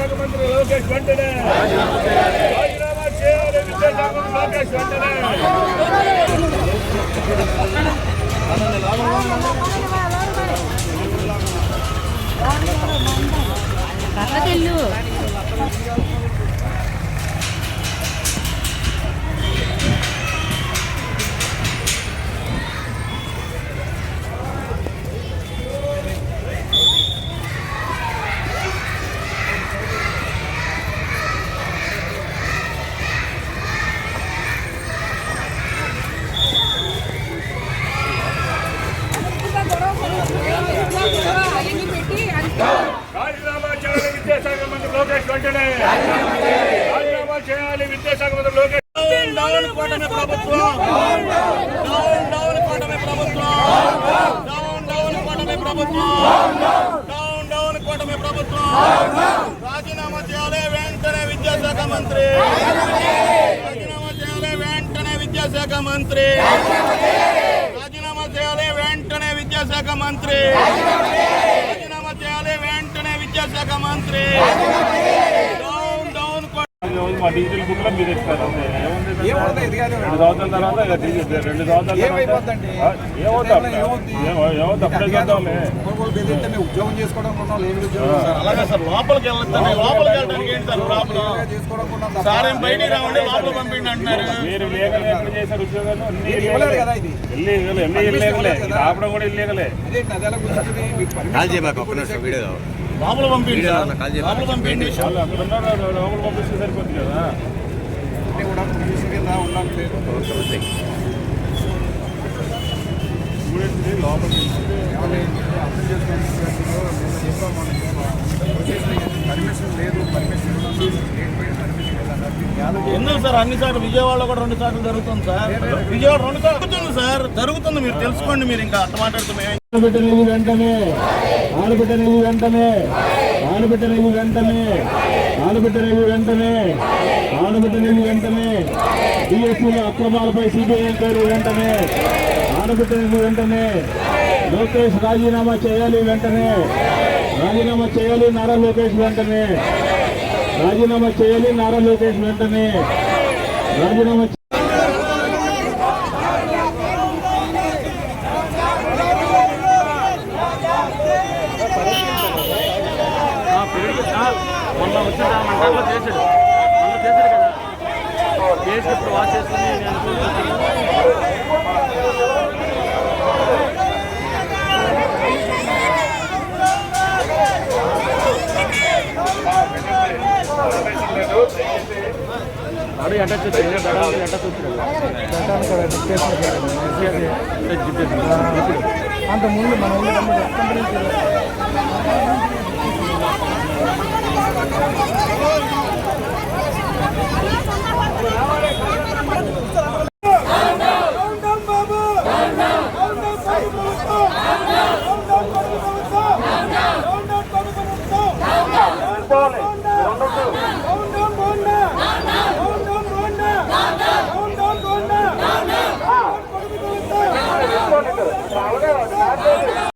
విద్యాశాఖ మంత్రి లోకేష్ వెంటనే రాజీనామా చేయాలి. విద్యాశాఖ మంత్రి లోకేష్ వెంటనే రాజీనామా చేయాలి. విద్యాశాఖ మంత్రి లోకేష్ వెంటనే రాజీనామా చేయాలి. విద్యాశాఖ మంత్రి లోకేష్ డౌన్ కూటమి ప్రభుత్వం, డౌన్ డౌన్ కూటమి ప్రభుత్వం, డౌన్ డౌన్ కూటమి ప్రభుత్వం, డౌన్ డౌన్ కూటమి ప్రభుత్వం. రాజీనామా చేయాలి వెంటనే విద్యాశాఖ మంత్రి, రాజీనామా చేయాలి వెంటనే విద్యాశాఖ మంత్రి, రాజీనామా చేయాలి వెంటనే విద్యాశాఖ మంత్రి, రాజీనామా చేయాలి వెంటనే విద్యాశాఖ మంత్రి. డౌన్ డౌన్ మా డీజిల్ బుక్ లో మీరు ఇస్తారు. 2 సంవత్సరాల తర్వాత 2 సంవత్సరాలు ఏమవుతా అప్పుడే చేద్దాంలే. ఉద్యోగం చేసుకోవడం అలాగే సార్ లోపలికి వెళ్ళొద్దని, లోపలికి వెళ్ళడానికి ఏంటి సార్ లోపల సార్ ఏం బయటికి రావండి లోపల పంపిండి అంటున్నారు. మీరు లీగల్ ఎక్కడ చేశారు ఉద్యోగాలు? ఇల్లీగలే రావడం కూడా ఇల్లీగలే. లోపల పంపిండి, లోపల పంపిండి, లోపల పంపిస్తే సరిపోతుంది కదా. కూడా పోలీసు కింద ఉండట్లేదు. లోపల పర్మిషన్ లేదు, పర్మిషన్ ఎందుకు సార్ అన్నిసార్లు విజయవాడలో కూడా 2 సార్లు జరుగుతుంది సార్. విజయవాడ 2 సార్లు జరుగుతుంది సార్, జరుగుతుంది. మీరు తెలుసుకోండి. మీరు ఇంకా అట్లా మాట్లాడుతున్నాయి. ఆడబిడ్డలు వెంటనే, ఆడబిడ్డలు వెంటనే, ఆడబిడ్డలు వెంటనే, ఆడబిడ్డలు వెంటనే, ఆడబిడ్డలు వెంటనే, డిఎస్సీల అక్రమాలపై సిబిఐ ఎంక్వైరీ వెంటనే, ఆడబిడ్డలు వెంటనే, లోకేష్ రాజీనామా చేయాలి వెంటనే, రాజీనామా చేయాలి నారా లోకేష్ వెంటనే, రాజీనామా చేయాలి నారా లోకేష్ వెంటనే, రాజీనామా మొన్న వచ్చిన మంటలో చేశాడు, మొన్న చేశాడు కదా చేసి ఇప్పుడు వాచ్ చేసుకుని అడుగు అటాచ్ అంత ముందు మన అలాగే